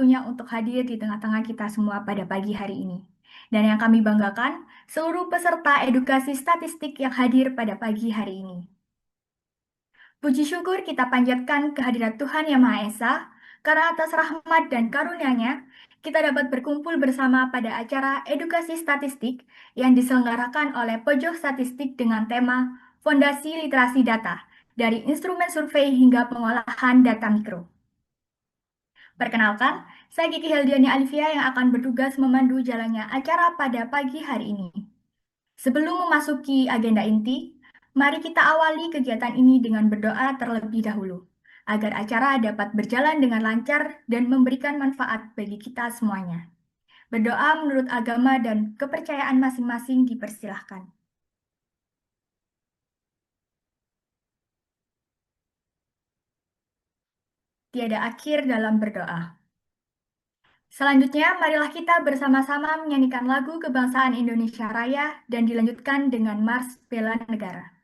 waktunya untuk hadir di tengah-tengah kita semua pada pagi hari ini. Dan yang kami banggakan, seluruh peserta edukasi statistik yang hadir pada pagi hari ini. Puji syukur kita panjatkan kehadirat Tuhan Yang Maha Esa, karena atas rahmat dan karunia-Nya, kita dapat berkumpul bersama pada acara edukasi statistik yang diselenggarakan oleh Pojok Statistik dengan tema Fondasi Literasi Data, dari instrumen survei hingga pengolahan data mikro. Perkenalkan, saya Kiki Heldiani Alivia yang akan bertugas memandu jalannya acara pada pagi hari ini. Sebelum memasuki agenda inti, mari kita awali kegiatan ini dengan berdoa terlebih dahulu, agar acara dapat berjalan dengan lancar dan memberikan manfaat bagi kita semuanya. Berdoa menurut agama dan kepercayaan masing-masing dipersilahkan. Tiada akhir dalam berdoa. Selanjutnya, marilah kita bersama-sama menyanyikan lagu kebangsaan Indonesia Raya dan dilanjutkan dengan Mars Bela Negara.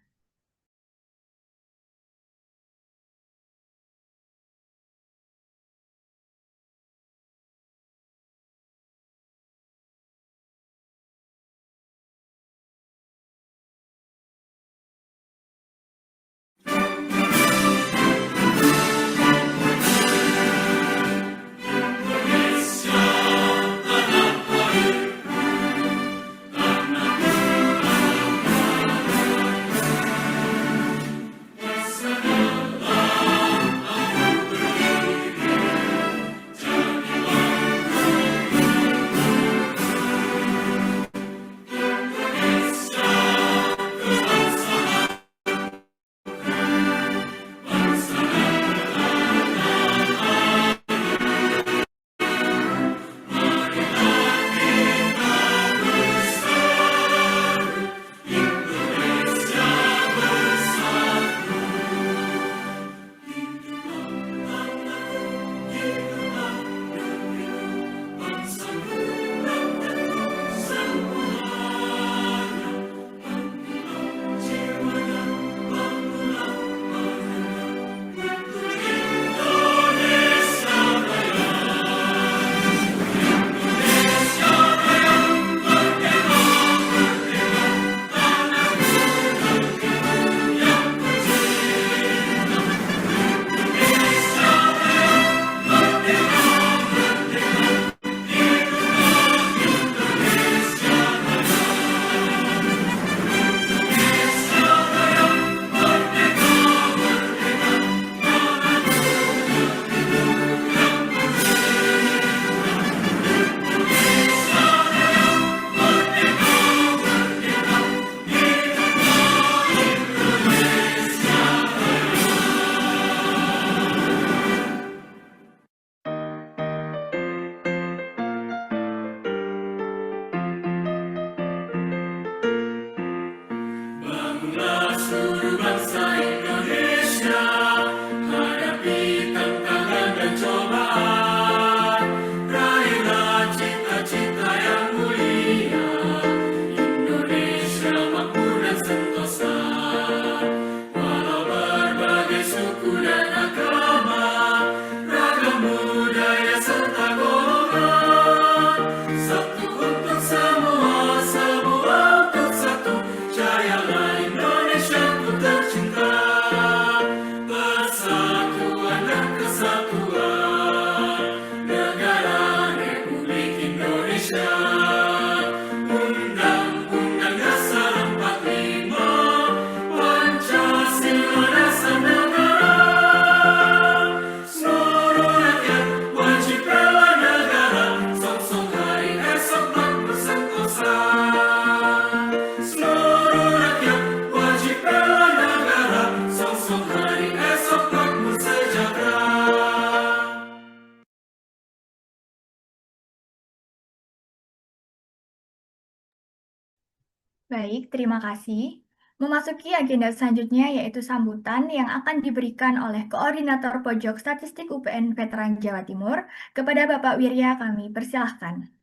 Baik, terima kasih. Memasuki agenda selanjutnya yaitu sambutan yang akan diberikan oleh Koordinator Pojok Statistik UPN Veteran Jawa Timur kepada Bapak Wirya, kami persilahkan.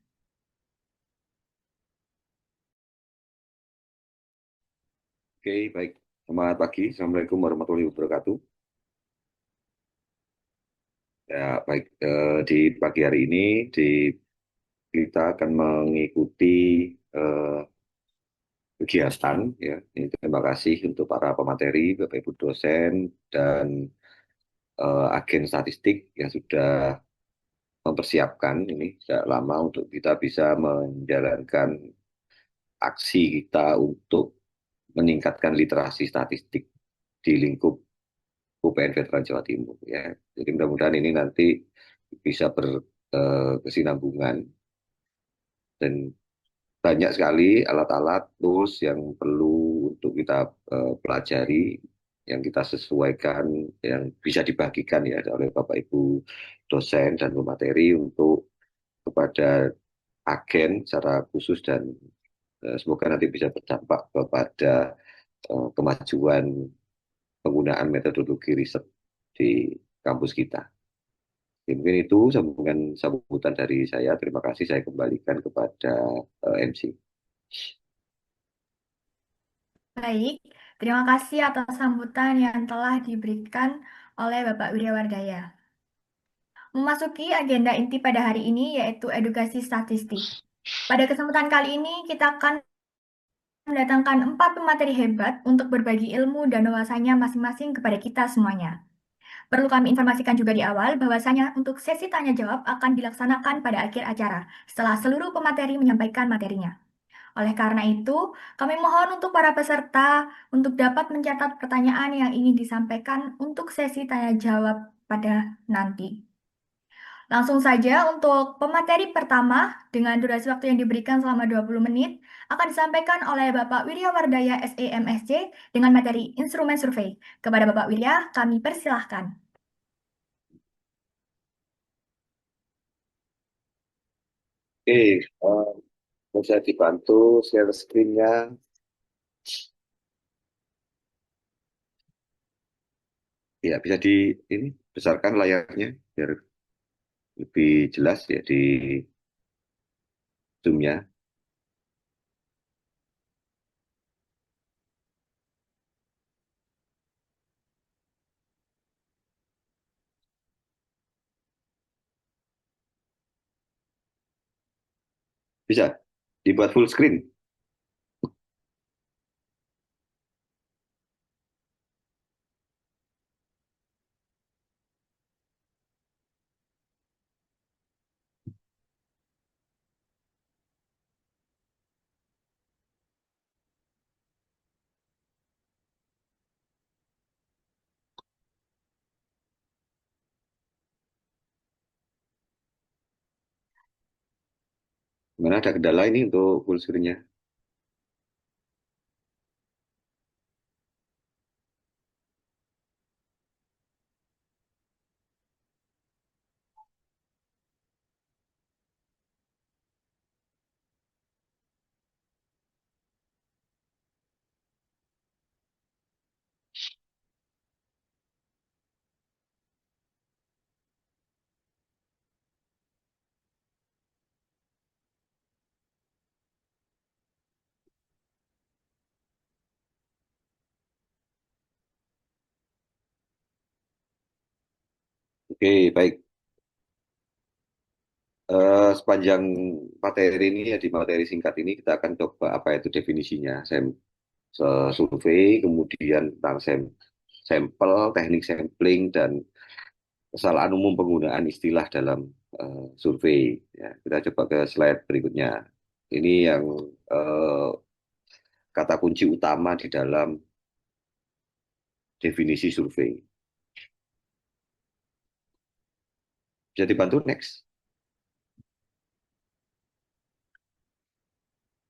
Oke, baik. Selamat pagi. Assalamualaikum warahmatullahi wabarakatuh. Ya, baik. Di pagi hari ini kita akan mengikuti eh, kegiatan. Ya. Ini terima kasih untuk para pemateri, Bapak Ibu dosen, dan agen statistik yang sudah mempersiapkan ini sejak lama untuk kita bisa menjalankan aksi kita untuk meningkatkan literasi statistik di lingkup UPN Veteran Jawa Timur. Ya. Jadi mudah-mudahan ini nanti bisa berkesinambungan dan banyak sekali alat-alat tools yang perlu untuk kita pelajari, yang kita sesuaikan, yang bisa dibagikan ya oleh Bapak Ibu dosen dan pemateri untuk kepada agen secara khusus dan semoga nanti bisa berdampak kepada kemajuan penggunaan metodologi riset di kampus kita. Ya, mungkin itu sambutan dari saya. Terima kasih. Saya kembalikan kepada MC. Baik, terima kasih atas sambutan yang telah diberikan oleh Bapak Wiryawardaya. Memasuki agenda inti pada hari ini yaitu edukasi statistik. Pada kesempatan kali ini kita akan mendatangkan 4 pemateri hebat untuk berbagi ilmu dan wawasannya masing-masing kepada kita semuanya. Perlu kami informasikan juga di awal bahwasanya untuk sesi tanya jawab akan dilaksanakan pada akhir acara setelah seluruh pemateri menyampaikan materinya. Oleh karena itu, kami mohon untuk para peserta untuk dapat mencatat pertanyaan yang ingin disampaikan untuk sesi tanya jawab pada nanti. Langsung saja untuk pemateri pertama dengan durasi waktu yang diberikan selama 20 menit akan disampaikan oleh Bapak Wirya Wardaya SEMSC dengan materi instrumen survei. Kepada Bapak Wirya, kami persilahkan. Oke, bisa dibantu share screen-nya. Ya, bisa ini besarkan layarnya biar lebih jelas ya di Zoom-nya. Bisa dibuat full screen. Mana ada kendala ini untuk full screen-nya? Oke, baik. Sepanjang materi ini ya di materi singkat ini kita akan coba apa itu definisinya. Survei, kemudian tentang sampel, teknik sampling, dan kesalahan umum penggunaan istilah dalam survei. Ya, kita coba ke slide berikutnya. Ini yang eh, kata kunci utama di dalam definisi survei. Bisa dibantu next.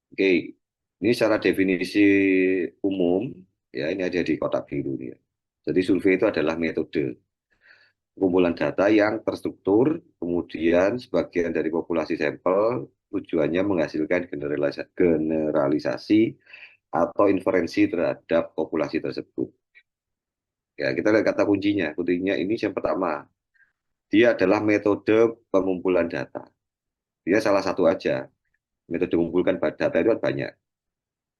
Oke, ini secara definisi umum, ya ini ada di kotak biru nih ya. Jadi survei itu adalah metode kumpulan data yang terstruktur, kemudian sebagian dari populasi sampel tujuannya menghasilkan generalisasi atau inferensi terhadap populasi tersebut. Ya, kita lihat kata kuncinya. Kuncinya ini yang pertama, dia adalah metode pengumpulan data. Dia salah satu aja. Metode mengumpulkan data itu kan banyak.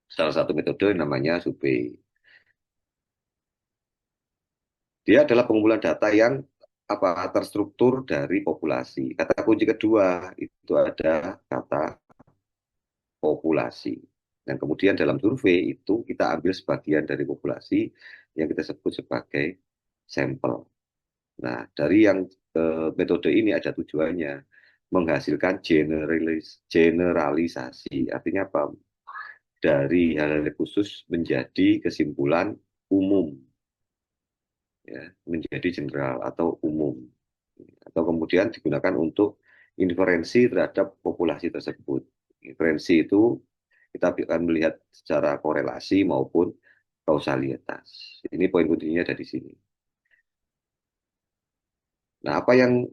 Salah satu metode namanya survei. Dia adalah pengumpulan data yang apa terstruktur dari populasi. Kata kunci kedua itu ada kata populasi. Dan kemudian dalam survei itu kita ambil sebagian dari populasi yang kita sebut sebagai sampel. Nah, dari yang metode ini ada tujuannya menghasilkan generalisasi. Artinya apa? Dari hal-hal khusus menjadi kesimpulan umum, ya, menjadi general atau umum, atau kemudian digunakan untuk inferensi terhadap populasi tersebut. Inferensi itu kita akan melihat secara korelasi maupun kausalitas. Ini poin kuncinya ada di sini. Nah, apa yang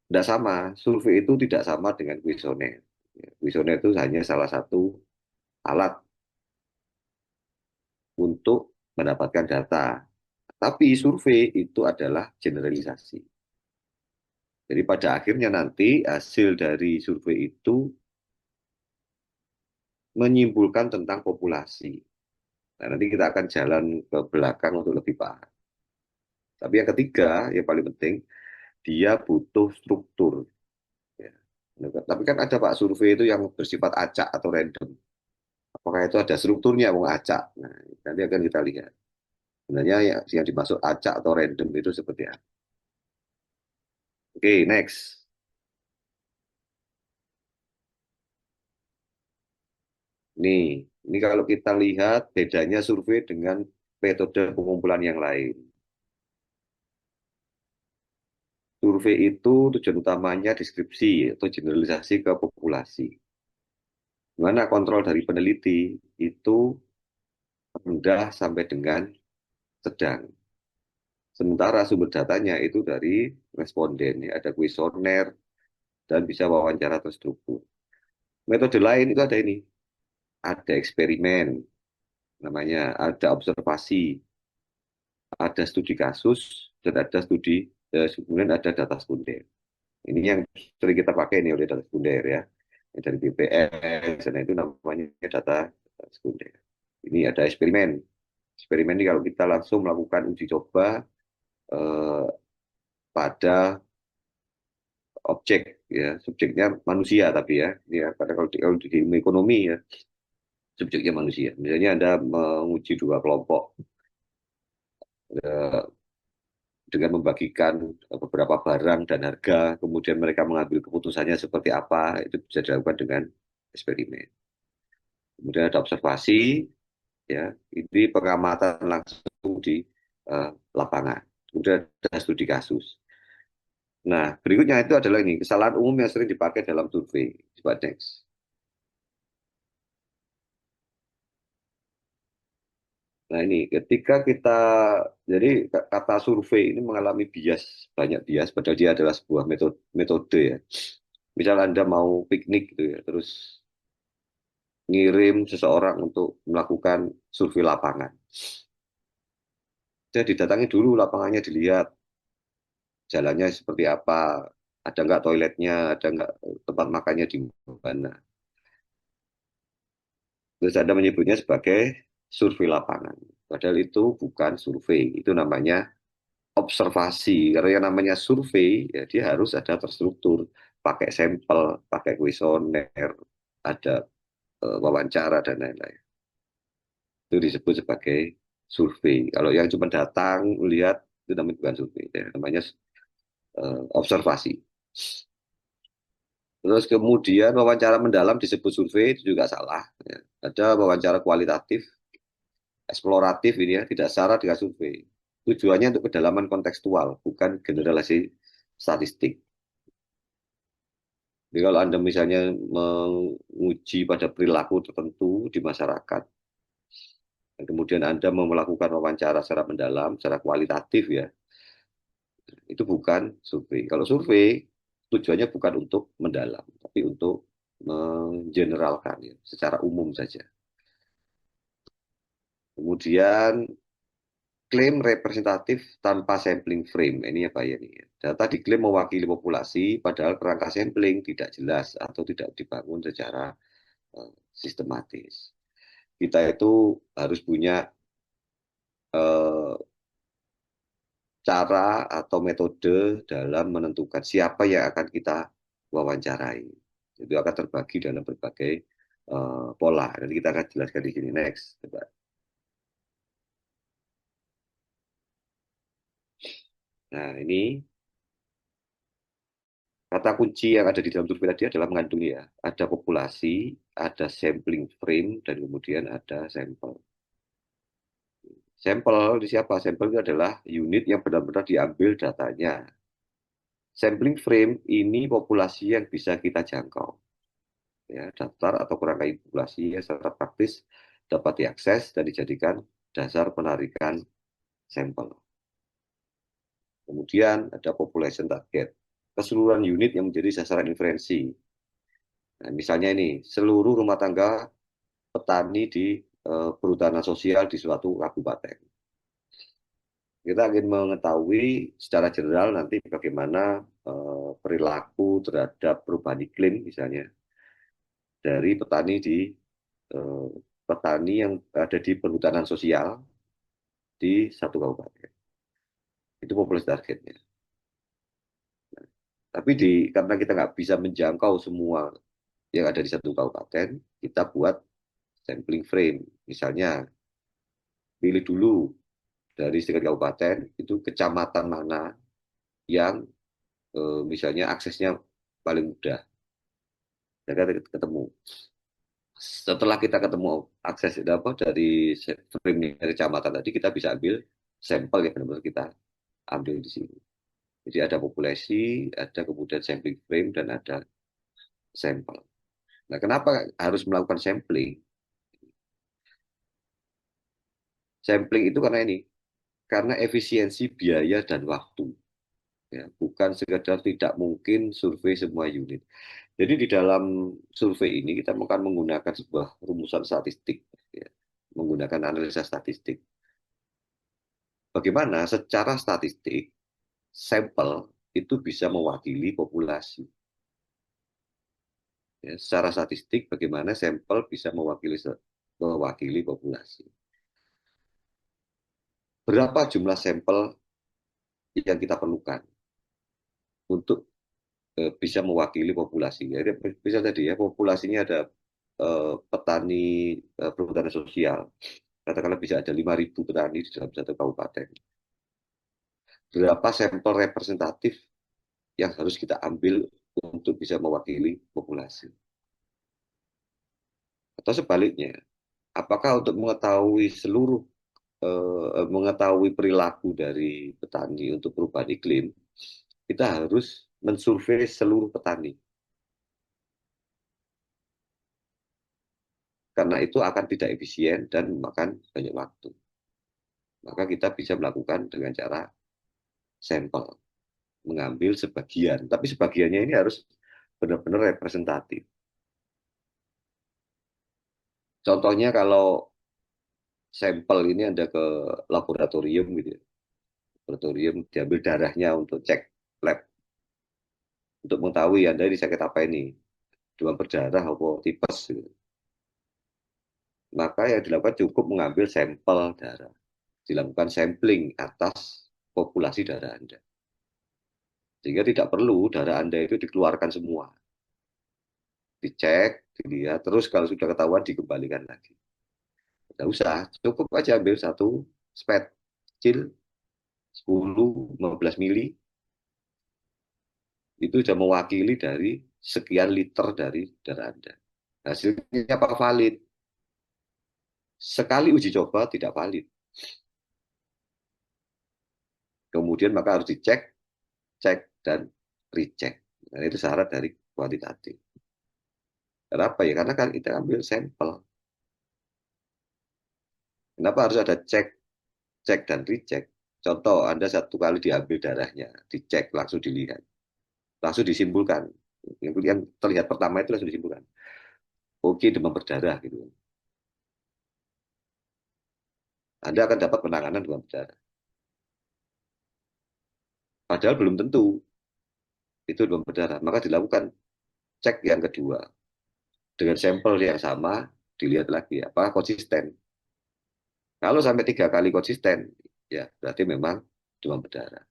tidak sama, survei itu tidak sama dengan kuesioner. Kuesioner itu hanya salah satu alat untuk mendapatkan data. Tapi survei itu adalah generalisasi. Jadi pada akhirnya nanti hasil dari survei itu menyimpulkan tentang populasi. Nah, nanti kita akan jalan ke belakang untuk lebih paham. Tapi yang ketiga, yang paling penting, dia butuh struktur. Ya. Tapi kan ada Pak survei itu yang bersifat acak atau random. Apakah itu ada strukturnya, mau acak? Nah, nanti akan kita lihat. Sebenarnya yang dimaksud acak atau random itu seperti apa. Oke, next. Ini kalau kita lihat bedanya survei dengan metode pengumpulan yang lain. Survei itu tujuan utamanya deskripsi atau generalisasi ke populasi. Mana kontrol dari peneliti itu rendah sampai dengan sedang. Sementara sumber datanya itu dari responden, ya, ada kuesioner dan bisa wawancara terstruktur. Metode lain itu ada ini, ada eksperimen, namanya ada observasi, ada studi kasus, dan ada kemudian ada data sekunder. Ini yang sering kita pakai nih oleh data sekunder ya. Yang dari BPS, dan itu namanya data sekunder. Ini ada eksperimen. Eksperimen ini kalau kita langsung melakukan uji coba eh, pada objek, ya, subjeknya manusia tapi ya. Ini ya, karena kalau di ilmu ekonomi ya, subjeknya manusia. Misalnya Anda menguji dua kelompok eh, dengan membagikan beberapa barang dan harga, kemudian mereka mengambil keputusannya seperti apa, itu bisa dilakukan dengan eksperimen. Kemudian ada observasi, ya, ini pengamatan langsung di eh, lapangan. Kemudian ada studi kasus. Nah, berikutnya itu adalah ini, kesalahan umum yang sering dipakai dalam survei. Coba next. Nah, ini ketika kita, jadi kata survei ini mengalami bias, banyak bias, padahal dia adalah sebuah metode ya. Misal Anda mau piknik gitu ya, terus ngirim seseorang untuk melakukan survei lapangan. Jadi didatangi dulu lapangannya, dilihat jalannya seperti apa, ada nggak toiletnya, ada nggak tempat makannya di mana. Terus Anda menyebutnya sebagai survei lapangan. Padahal itu bukan survei, itu namanya observasi. Karena yang namanya survei, ya dia harus ada terstruktur, pakai sampel, pakai kuesioner, ada wawancara dan lain-lain. Itu disebut sebagai survei. Kalau yang cuma datang melihat itu namanya bukan survei, ya, namanya observasi. Terus kemudian wawancara mendalam disebut survei itu juga salah. Ya. Ada wawancara kualitatif, eksploratif ini ya, tidak secara dengan survei. Tujuannya untuk kedalaman kontekstual, bukan generalisasi statistik. Jadi kalau Anda misalnya menguji pada perilaku tertentu di masyarakat, dan kemudian Anda mau melakukan wawancara secara mendalam, secara kualitatif ya, itu bukan survei. Kalau survei tujuannya bukan untuk mendalam, tapi untuk mengeneralkan ya, secara umum saja. Kemudian klaim representatif tanpa sampling frame. Ini apa ya nih? Data diklaim mewakili populasi, padahal kerangka sampling tidak jelas atau tidak dibangun secara sistematis. Kita itu harus punya eh, cara atau metode dalam menentukan siapa yang akan kita wawancarai. Itu akan terbagi dalam berbagai pola. Nanti kita akan jelaskan di sini next. Coba. Nah, ini kata kunci yang ada di dalam survei tadi adalah mengandung ya, ada populasi, ada sampling frame, dan kemudian ada sampel. Sampel di siapa? Sampel itu adalah unit yang benar-benar diambil datanya. Sampling frame ini populasi yang bisa kita jangkau. Ya, daftar atau kerangka populasi yang secara praktis dapat diakses dan dijadikan dasar penarikan sampel. Kemudian ada population target, keseluruhan unit yang menjadi sasaran inferensi. Nah, misalnya ini, seluruh rumah tangga petani di perhutanan sosial di suatu kabupaten. Kita ingin mengetahui secara general nanti bagaimana perilaku terhadap perubahan iklim misalnya dari eh, petani yang ada di perhutanan sosial di satu kabupaten. Itu populasi targetnya. Tapi karena kita nggak bisa menjangkau semua yang ada di satu kabupaten, kita buat sampling frame. Misalnya, pilih dulu dari sekitar kabupaten, itu kecamatan mana yang misalnya aksesnya paling mudah. Kita ketemu. Setelah kita ketemu akses itu apa dari frame dari kecamatan tadi, kita bisa ambil sampel yang benar-benar kita ambil di sini. Jadi ada populasi, ada kemudian sampling frame, dan ada sampel. Nah, kenapa harus melakukan sampling? Sampling itu karena ini, karena efisiensi biaya dan waktu. Ya, bukan sekedar tidak mungkin survei semua unit. Jadi di dalam survei ini kita akan menggunakan sebuah rumusan statistik, ya, menggunakan analisa statistik. Bagaimana secara statistik sampel itu bisa mewakili populasi. Ya, secara statistik bagaimana sampel bisa mewakili populasi. Berapa jumlah sampel yang kita perlukan untuk bisa mewakili populasi. Jadi bisa tadi ya populasinya ada petani perhutanan sosial. Katakanlah bisa ada 5.000 petani di dalam satu kabupaten. Berapa sampel representatif yang harus kita ambil untuk bisa mewakili populasi? Atau sebaliknya, apakah untuk mengetahui perilaku dari petani untuk perubahan iklim, kita harus mensurvei seluruh petani. Karena itu akan tidak efisien dan memakan banyak waktu. Maka kita bisa melakukan dengan cara sampel, mengambil sebagian. Tapi sebagiannya ini harus benar-benar representatif. Contohnya kalau sampel ini ada ke laboratorium gitu ya. Laboratorium diambil darahnya untuk cek lab. Untuk mengetahui Anda ini sakit apa ini. Demam berdarah atau tipes gitu. Maka yang dilakukan cukup mengambil sampel darah. Dilakukan sampling atas populasi darah Anda. Sehingga tidak perlu darah Anda itu dikeluarkan semua. Dicek, dilihat, terus kalau sudah ketahuan dikembalikan lagi. Tidak usah, cukup aja ambil satu spet kecil, 10-15 mili, itu sudah mewakili dari sekian liter dari darah Anda. Hasilnya apa valid? Sekali uji coba tidak valid. Kemudian maka harus dicek, cek, dan recheck. Nah, itu syarat dari kuantitatif. Kenapa ya? Karena kan kita ambil sampel. Kenapa harus ada cek, cek, dan recheck? Contoh, Anda satu kali diambil darahnya, dicek, langsung dilihat. Langsung disimpulkan. Yang terlihat pertama itu langsung disimpulkan. Oke, demam berdarah gitu. Anda akan dapat penanganan demam berdarah. Padahal belum tentu itu demam berdarah. Maka dilakukan cek yang kedua. Dengan sampel yang sama, dilihat lagi apakah konsisten. Kalau sampai 3 kali konsisten, ya berarti memang demam berdarah,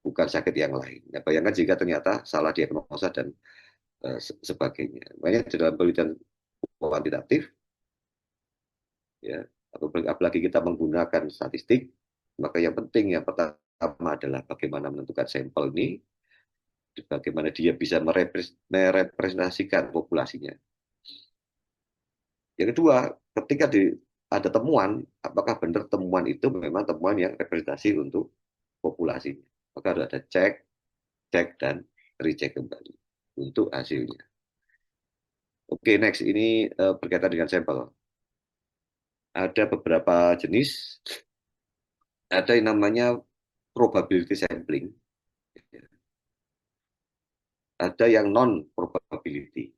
bukan sakit yang lain. Ya, bayangkan jika ternyata salah diagnosa dan sebagainya. Makanya di dalam penelitian kuantitatif, ya, apalagi kita menggunakan statistik, maka yang penting yang pertama adalah bagaimana menentukan sampel ini, bagaimana dia bisa merepresentasikan populasinya. Yang kedua, ketika ada temuan, apakah benar temuan itu memang temuan yang representasi untuk populasinya. Maka harus ada cek, cek, dan recheck kembali untuk hasilnya. Oke, next. Ini berkaitan dengan sampel. Ada beberapa jenis. Ada yang namanya probability sampling. Ada yang non-probability.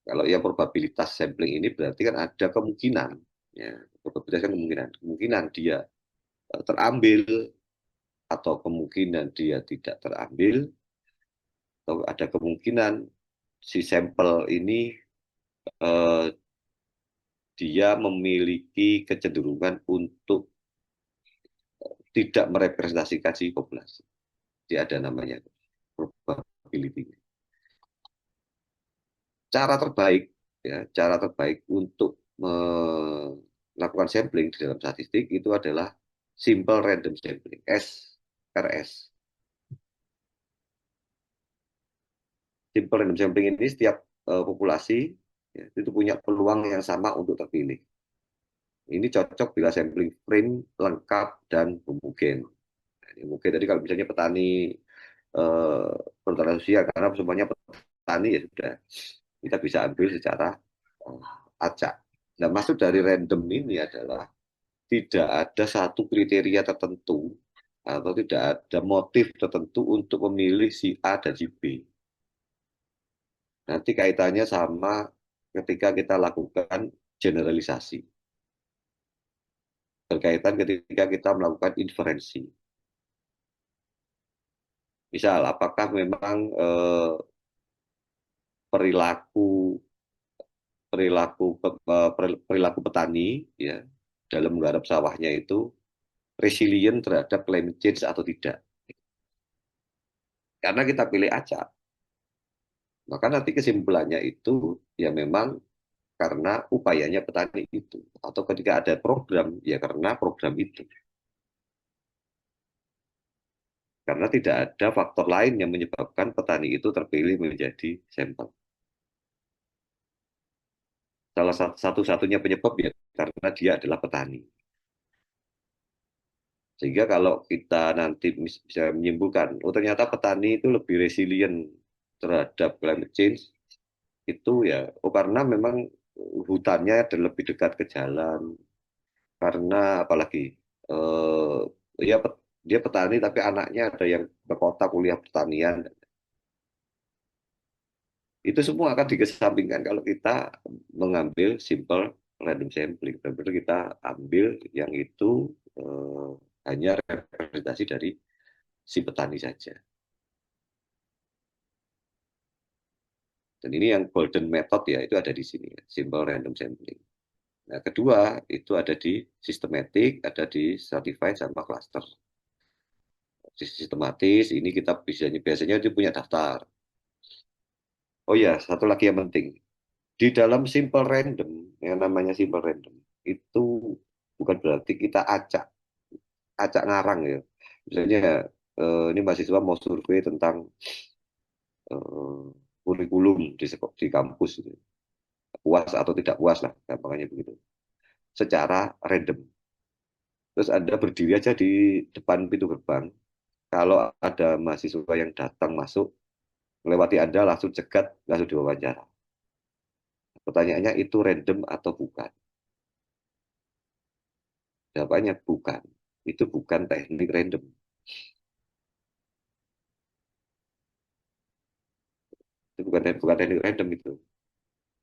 Kalau yang probabilitas sampling ini berarti kan ada kemungkinan. Ya, probabilitas kan kemungkinan. Kemungkinan dia terambil atau kemungkinan dia tidak terambil, atau ada kemungkinan si sampel ini eh, dia memiliki kecenderungan untuk tidak merepresentasikan si populasi. Dia ada namanya probability. Cara terbaik, ya, cara terbaik untuk melakukan sampling di dalam statistik itu adalah simple random sampling, SRS. Simple random sampling ini setiap populasi ya, itu punya peluang yang sama untuk terpilih. Ini cocok bila sampling frame lengkap dan homogen. Nah, mungkin tadi kalau misalnya petani eh, perhutanan sosial, karena semuanya petani ya sudah kita bisa ambil secara acak. Nah, maksud dari random ini adalah tidak ada satu kriteria tertentu atau tidak ada motif tertentu untuk memilih si A dan si B. Nanti kaitannya sama ketika kita lakukan generalisasi. Berkaitan ketika kita melakukan inferensi. Misal, apakah memang perilaku perilaku perilaku petani ya dalam menggarap sawahnya itu resilient terhadap climate change atau tidak? Karena kita pilih acak, maka nanti kesimpulannya itu ya memang karena upayanya petani itu, atau ketika ada program ya karena program itu, karena tidak ada faktor lain yang menyebabkan petani itu terpilih menjadi sampel. Salah satu-satunya penyebab ya karena dia adalah petani. Sehingga kalau kita nanti bisa menyimpulkan, oh ternyata petani itu lebih resilient terhadap climate change, itu ya, oh karena memang hutannya ada lebih dekat ke jalan, karena apalagi eh, ya dia petani tapi anaknya ada yang ke kota kuliah pertanian, itu semua akan dikesampingkan kalau kita mengambil simple random sampling. Benar kita ambil yang itu eh, hanya representasi dari si petani saja. Dan ini yang golden method ya, itu ada di sini, ya, simple random sampling. Nah, kedua, itu ada di systematic, ada di stratified sama cluster. Sistematis, ini kita biasanya itu punya daftar. Oh ya, satu lagi yang penting. Di dalam simple random, yang namanya simple random, itu bukan berarti kita acak, acak ngarang ya. Misalnya, ini mahasiswa mau survei tentang eh, kurikulum di kampus. Gitu. Puas atau tidak puas lah, gampangnya begitu. Secara random. Terus Anda berdiri aja di depan pintu gerbang. Kalau ada mahasiswa yang datang masuk, melewati Anda langsung cegat, langsung diwawancara. Pertanyaannya itu random atau bukan? Jawabannya bukan. Itu bukan teknik random. Itu bukan teknik random itu.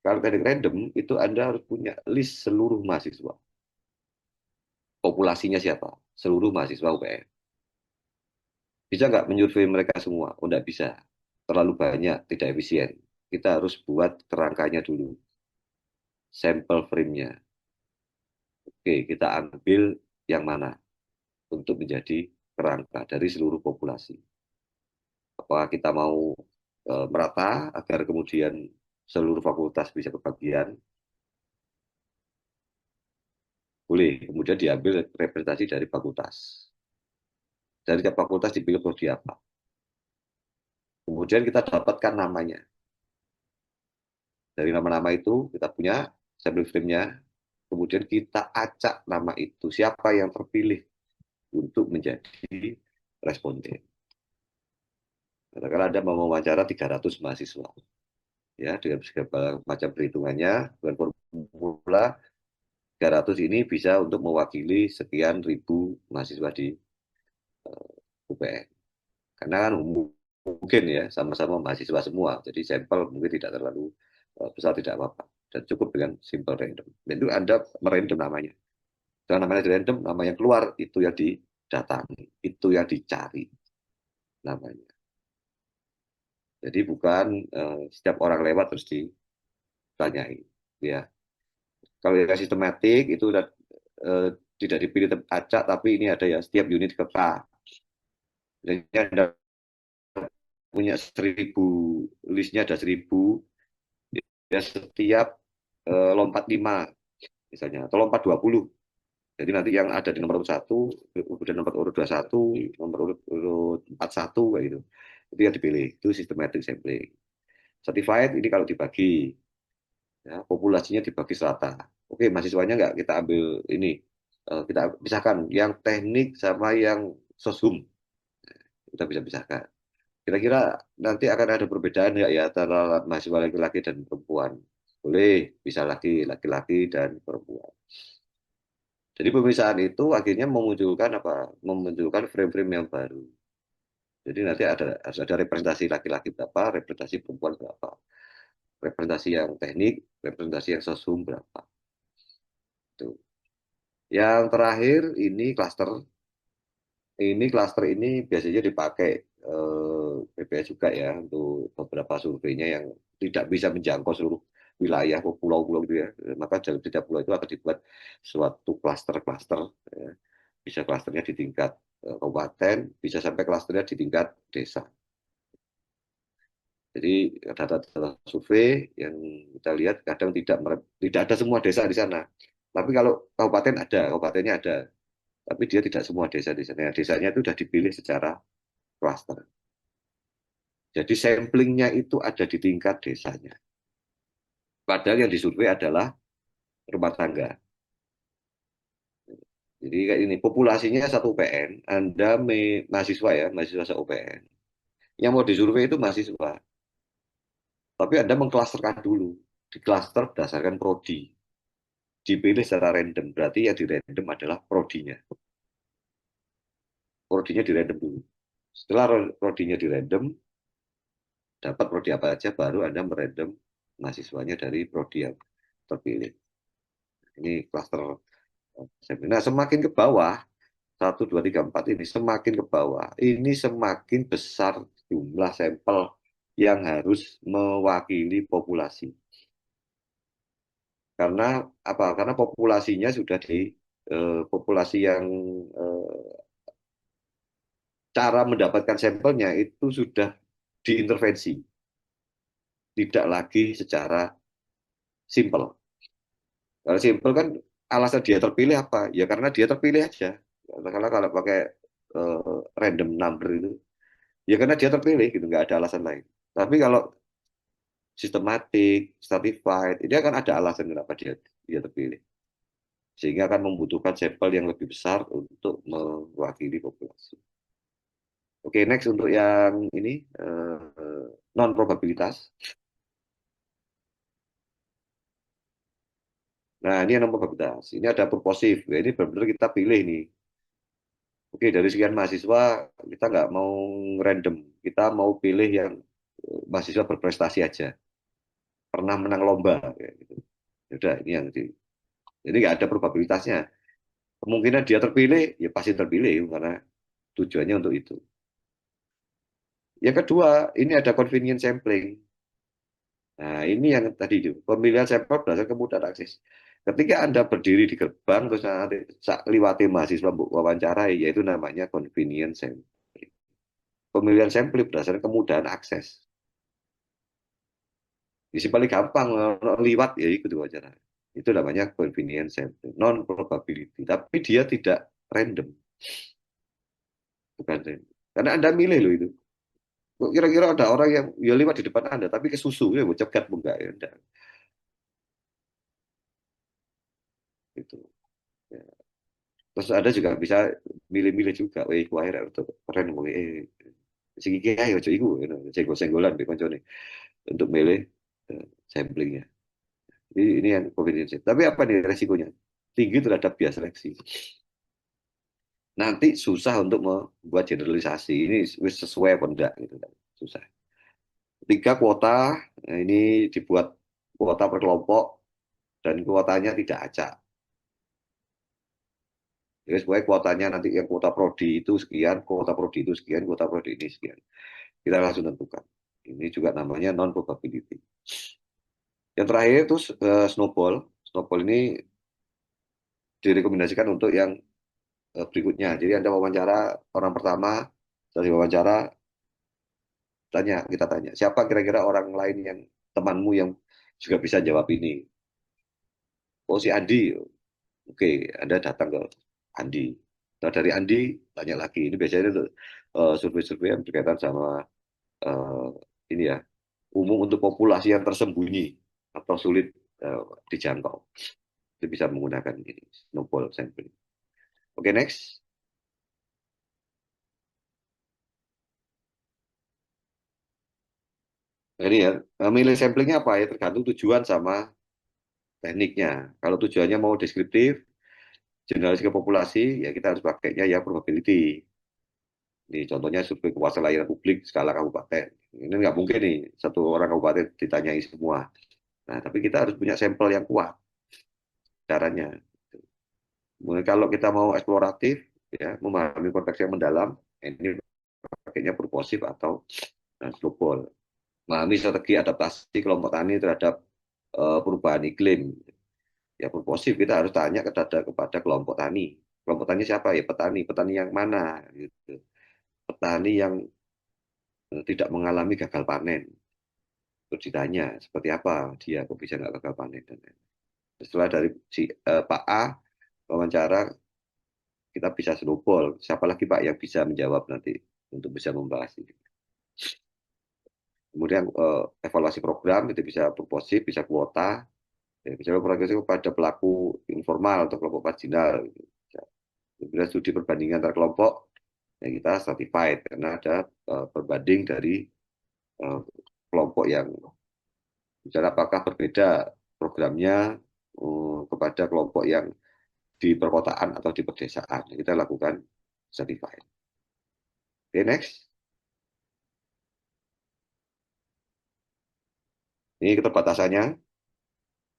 Kalau teknik random itu Anda harus punya list seluruh mahasiswa. Populasinya siapa? Seluruh mahasiswa UPN. Bisa nggak menyurvei mereka semua? Oh, nggak bisa. Terlalu banyak, tidak efisien. Kita harus buat kerangkanya dulu. Sampel frame-nya. Oke, kita ambil yang mana? untuk menjadi kerangka dari seluruh populasi. Apakah kita mau merata agar kemudian seluruh fakultas bisa kebagian? Boleh. Kemudian diambil representasi dari fakultas. Dari tiap fakultas dipilih prodi apa. Kemudian kita dapatkan namanya. Dari nama-nama itu kita punya sampling frame-nya. Kemudian kita acak nama itu. Siapa yang terpilih untuk menjadi responden. Katakanlah Anda mau mewawancara 300 mahasiswa. Ya, dengan segala macam perhitungannya, dengan formula 300 ini bisa untuk mewakili sekian ribu mahasiswa di UPN. Karena kan mungkin ya sama-sama mahasiswa semua, jadi sampel mungkin tidak terlalu besar, tidak apa-apa. Dan cukup dengan simple random. Dan itu Anda merandom namanya. Dengan namanya di random, nama yang keluar itu yang didatangi, itu yang dicari namanya. Jadi bukan setiap orang lewat terus ditanyai. Ya, kalau yang sistematik itu udah eh, tidak dipilih acak, tapi ini ada ya setiap unit ke K. Jadi Anda punya 1.000, listnya ada 1.000, ya setiap lompat 5 misalnya, atau lompat 20. Jadi nanti yang ada di nomor urut 1, kemudian nomor urut 21, nomor urut 41, kayak gitu. Itu yang dipilih, itu systematic sampling. Certified ini kalau dibagi, ya, populasinya dibagi serata. Oke, mahasiswanya nggak kita ambil ini, kita pisahkan yang teknik sama yang sosum, kita bisa pisahkan. Kira-kira nanti akan ada perbedaan nggak ya antara mahasiswa laki-laki dan perempuan? Boleh, bisa laki-laki dan perempuan. Jadi pemisahan itu akhirnya memunculkan apa? Memunculkan frame-frame yang baru. Jadi nanti harus ada representasi laki-laki berapa, representasi perempuan berapa, representasi yang teknik, representasi yang sosum berapa. Tuh. Yang terakhir ini klaster. Ini klaster ini biasanya dipakai BPS juga ya untuk beberapa surveinya yang tidak bisa menjangkau seluruh wilayah pulau-pulau gitu ya. Maka dalam setiap pulau itu akan dibuat suatu klaster-klaster. Ya. Bisa klasternya di tingkat kabupaten, bisa sampai klasternya di tingkat desa. Jadi data-data survei yang kita lihat kadang tidak ada semua desa di sana. Tapi kalau kabupaten ada, kabupatennya ada. Tapi dia tidak semua desa di sana. Desanya itu sudah dipilih secara klaster. Jadi samplingnya itu ada di tingkat desanya. Padahal yang disurvei adalah rumah tangga. Jadi kayak ini, populasinya satu UPN, Anda mahasiswa ya, mahasiswa satu UPN. Yang mau disurvei itu mahasiswa. Tapi Anda mengklasterkan dulu. Di klaster berdasarkan prodi. Dipilih secara random. Berarti yang di random adalah prodinya. Prodinya di random dulu. Setelah prodinya di random, dapat prodi apa aja, baru Anda merandom mahasiswanya dari prodi yang terpilih. Ini klaster. Nah, semakin ke bawah, 1, 2, 3, 4 ini semakin ke bawah, ini semakin besar jumlah sampel yang harus mewakili populasi. Karena apa? Karena populasinya sudah di populasi yang cara mendapatkan sampelnya itu sudah diintervensi, tidak lagi secara simpel. Kalau simpel kan alasan dia terpilih apa? Ya karena dia terpilih aja. Karena kalau pakai random number itu, ya karena dia terpilih gitu, nggak ada alasan lain. Tapi kalau sistematik, stratified, ini akan ada alasan kenapa dia terpilih. Sehingga akan membutuhkan sampel yang lebih besar untuk mewakili populasi. Oke, next untuk yang ini non probabilitas. Nah, ini yang non probabilitas. Ini ada purposif. Nah, ini benar-benar kita pilih nih. Oke, dari sekian mahasiswa kita nggak mau random. Kita mau pilih yang mahasiswa berprestasi aja. Pernah menang lomba. Kayak gitu. Ya udah, ini yang jadi nggak ada probabilitasnya. Kemungkinan dia terpilih, ya pasti terpilih karena tujuannya untuk itu. Yang kedua, ini ada convenient sampling. Nah, ini yang tadi itu, pemilihan sampel berdasarkan kemudahan akses. Ketika Anda berdiri di gerbang, terus nanti liwati mahasiswa wawancarai, yaitu namanya convenience sampling. Pemilihan sampling berdasarkan kemudahan akses. Isi paling gampang, liwat ya ikut wawancara. Itu namanya convenience sampling, non probability. Tapi dia tidak random, bukan random. Karena Anda milih loh itu. Kira-kira ada orang yang ya lewat di depan Anda, tapi kesusu, ya mau cegat enggak ya, enggak. Gitu. Ya. Terus ada juga bisa milih-milih juga, wih, wah, untuk keren, wih, sing iki ayo ojo iku, senggol-senggolan be koncone untuk milih samplingnya. Ini yang convenience. Tapi apa nih resikonya? Tinggi terhadap bias seleksi. Nanti susah untuk membuat generalisasi. Ini sesuai apa enggak gitu kan. Susah. Tiga kuota, nah ini dibuat kuota per kelompok dan kuotanya tidak acak. Jadi sesuai kuotanya nanti yang kuota prodi itu sekian, kuota prodi itu sekian, kuota prodi ini sekian. Kita langsung tentukan. Ini juga namanya non probability. Yang terakhir itu snowball. Snowball ini direkomendasikan untuk yang berikutnya. Jadi Anda wawancara orang pertama, dari wawancara kita tanya, siapa kira-kira orang lain yang temanmu yang juga bisa jawab ini? Oh si Andi, oke, Anda datang ke Andi. Nah, dari Andi tanya lagi. Ini biasanya itu survei-survei yang berkaitan sama eh, ini ya, umum untuk populasi yang tersembunyi atau sulit eh, dijangkau. Itu bisa menggunakan ini, snowball sampling. Oke, next. Nah, ini ya, milih samplingnya apa ya tergantung tujuan sama tekniknya. Kalau tujuannya mau deskriptif, generalis ke populasi, ya kita harus pakainya ya probability. Ini contohnya survei kepuasan layanan publik skala kabupaten. Ini nggak mungkin nih satu orang kabupaten ditanyai semua. Nah, tapi kita harus punya sampel yang kuat caranya. Kemudian kalau kita mau eksploratif, ya memahami konteks yang mendalam, ini pakainya purposif atau global. Memahami strategi adaptasi kelompok tani terhadap perubahan iklim. Ya purposif kita harus tanya kepada kelompok tani. Kelompok tani siapa ya? Petani. Petani yang mana? Gitu. Petani yang tidak mengalami gagal panen. Terus ditanya seperti apa dia kok bisa nggak gagal panen dan lain-lain. Setelah dari si Pak A wawancara kita bisa snowball. Siapa lagi Pak yang bisa menjawab nanti untuk bisa membahas ini. Kemudian evaluasi program itu bisa purposif, bisa kuota, ya, bisa berorientasi kepada pelaku informal atau kelompok marginal. Kemudian studi perbandingan antar kelompok, ya kita stratified karena ada perbanding dari uh, kelompok yang misalnya apakah berbeda programnya kepada kelompok yang di perkotaan atau di pedesaan. Kita lakukan stratified. Oke, next. Ini keterbatasannya.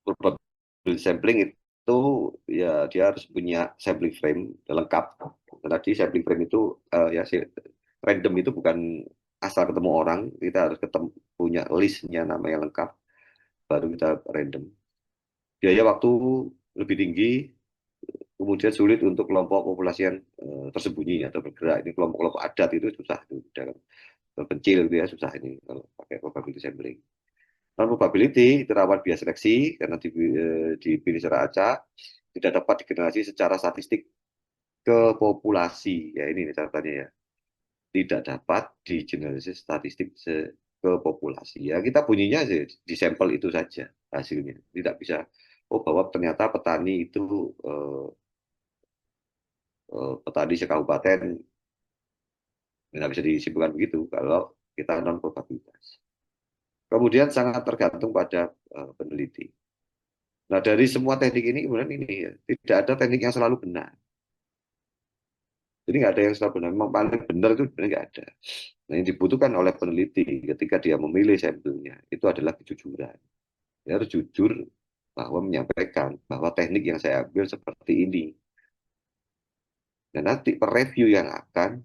Probability sampling itu ya dia harus punya sampling frame lengkap. Tadi sampling frame itu ya random itu bukan asal ketemu orang, kita harus ketemu punya listnya namanya lengkap, baru kita random. Biaya waktu lebih tinggi, kemudian sulit untuk kelompok populasi yang tersembunyi atau bergerak. Ini kelompok-kelompok adat itu susah, itu dalam terpencil itu ya susah ini kalau pakai probability sampling. Non probability itu rawan bias seleksi karena dipilih secara acak, tidak dapat digenerasi secara statistik ke populasi. Ya ini catatannya ya. Tidak dapat digenerasi statistik ke populasi. Ya kita bunyinya di sampel itu saja hasilnya. Tidak bisa, oh bahwa ternyata petani itu petani sekabupaten tidak bisa disimpulkan begitu kalau kita non probabilitas. Kemudian sangat tergantung pada peneliti. Nah, dari semua teknik ini kemudian ini ya, tidak ada teknik yang selalu benar. Jadi nggak ada yang selalu benar. Memang paling benar itu sebenarnya nggak ada. Nah, yang dibutuhkan oleh peneliti ketika dia memilih sampelnya itu adalah kejujuran. Dia harus jujur bahwa menyampaikan bahwa teknik yang saya ambil seperti ini. Dan nanti review yang akan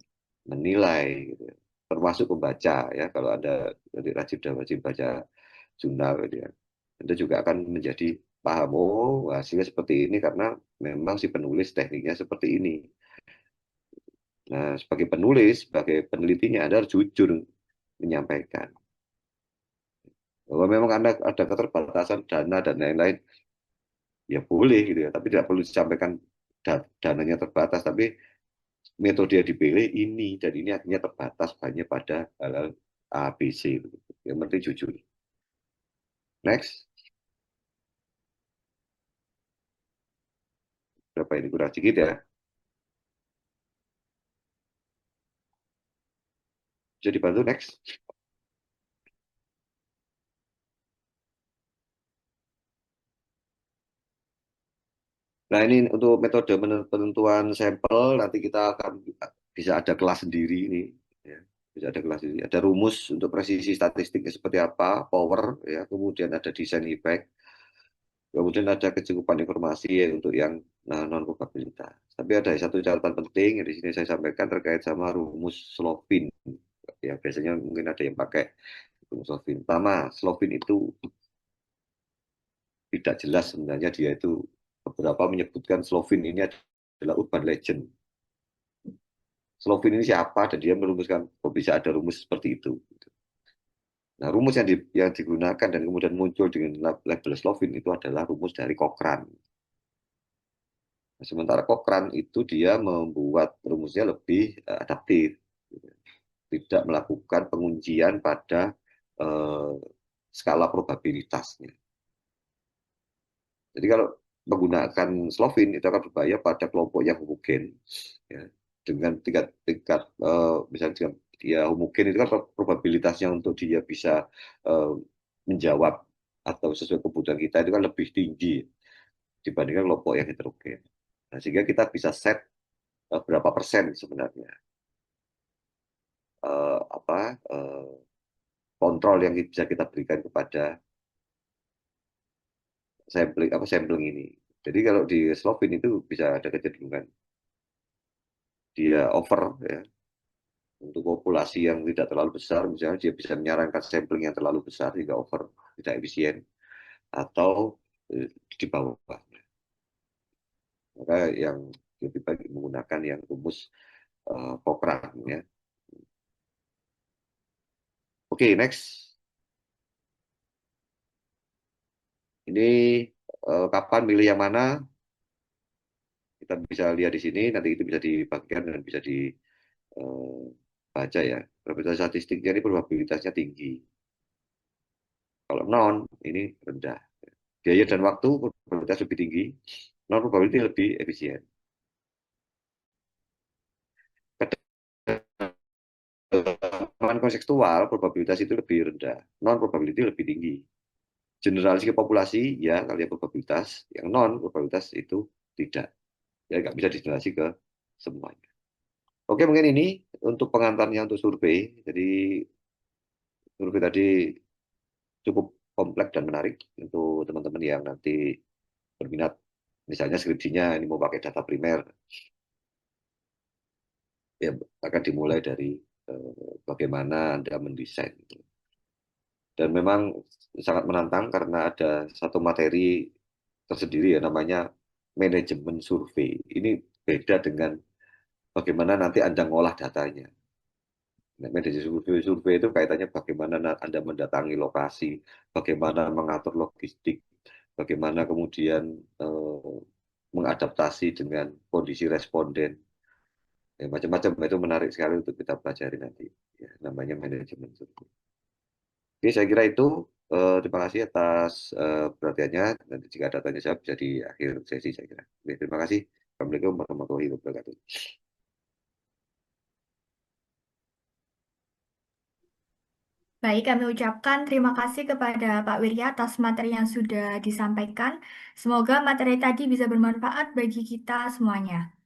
menilai, gitu, termasuk pembaca ya. Kalau ada rajin baca jurnal, gitu ya, Anda juga akan menjadi paham, oh hasilnya seperti ini karena memang si penulis tekniknya seperti ini. Nah, sebagai penulis, sebagai penelitinya, Anda harus jujur menyampaikan bahwa memang ada keterbatasan dana dan lain-lain, ya boleh gitu ya, tapi tidak perlu disampaikan dananya terbatas, tapi metode yang dipilih ini dan ini akhirnya terbatas hanya pada hal-hal A, B, C. Gitu. Yang penting jujur. Next, berapa ini kurang sedikit ya. Jadi bantu next. Nah, ini untuk metode penentuan sampel, nanti kita akan bisa ada kelas sendiri ini. Ya. Bisa ada kelas sendiri. Ada rumus untuk presisi statistiknya seperti apa, power, ya. Kemudian ada desain impact, kemudian ada kecukupan informasi ya, untuk yang non probabilitas. Tapi ada satu catatan penting yang di sini saya sampaikan terkait sama rumus Slovin. Ya, biasanya mungkin ada yang pakai rumus Slovin. Pertama, Slovin itu tidak jelas sebenarnya dia itu, beberapa menyebutkan Slovin ini adalah urban legend. Slovin ini siapa dan dia merumuskan kok bisa ada rumus seperti itu. Nah, rumus yang digunakan dan kemudian muncul dengan label Slovin itu adalah rumus dari Cochrane. Nah, sementara Cochrane itu dia membuat rumusnya lebih adaptif, tidak melakukan penguncian pada eh, skala probabilitasnya. Jadi kalau menggunakan Slovin itu akan berbahaya pada kelompok yang homogen, ya, dengan tingkat misalnya dengan dia homogen itu kan probabilitasnya untuk dia bisa eh, menjawab atau sesuai kebutuhan kita itu kan lebih tinggi dibandingkan kelompok yang heterogen. Nah, sehingga kita bisa set berapa persen sebenarnya apa kontrol yang bisa kita berikan kepada sampling ini. Jadi kalau di Slovin itu bisa ada kecenderungan dia over ya, untuk populasi yang tidak terlalu besar, misalnya dia bisa menyarankan sampling yang terlalu besar hingga over, tidak efisien, atau di bawah. Maka yang lebih baik menggunakan yang rumus Cochrane ya. Oke, next. Ini kapan milih yang mana? Kita bisa lihat di sini, nanti itu bisa dibagikan dan bisa dibaca ya. Probabilitas statistiknya ini probabilitasnya tinggi. Kalau non, ini rendah. Biaya dan waktu probabilitas lebih tinggi, non probability lebih efisien. Kedalaman kontekstual probabilitas itu lebih rendah, non probability lebih tinggi. Generalisasi ke populasi ya kalian probabilitas, yang non probabilitas itu tidak. Ya nggak bisa digeneralisasi ke semuanya. Oke, mungkin ini untuk pengantarnya untuk survei. Jadi survei tadi cukup kompleks dan menarik untuk teman-teman yang nanti berminat. Misalnya skripsinya ini mau pakai data primer, ya akan dimulai dari bagaimana Anda mendesain. Dan memang sangat menantang karena ada satu materi tersendiri ya namanya manajemen survei. Ini beda dengan bagaimana nanti Anda ngolah datanya. Nah, manajemen survei itu kaitannya bagaimana Anda mendatangi lokasi, bagaimana mengatur logistik, bagaimana kemudian mengadaptasi dengan kondisi responden. Ya, macam-macam itu menarik sekali untuk kita pelajari nanti. Ya, namanya manajemen survei. Oke, saya kira itu. Terima kasih atas perhatiannya. Nanti jika ada tanya jawab bisa di akhir sesi saya kira. Oke, terima kasih. Assalamualaikum warahmatullahi wabarakatuh. Baik, kami ucapkan terima kasih kepada Pak Wirya atas materi yang sudah disampaikan. Semoga materi tadi bisa bermanfaat bagi kita semuanya.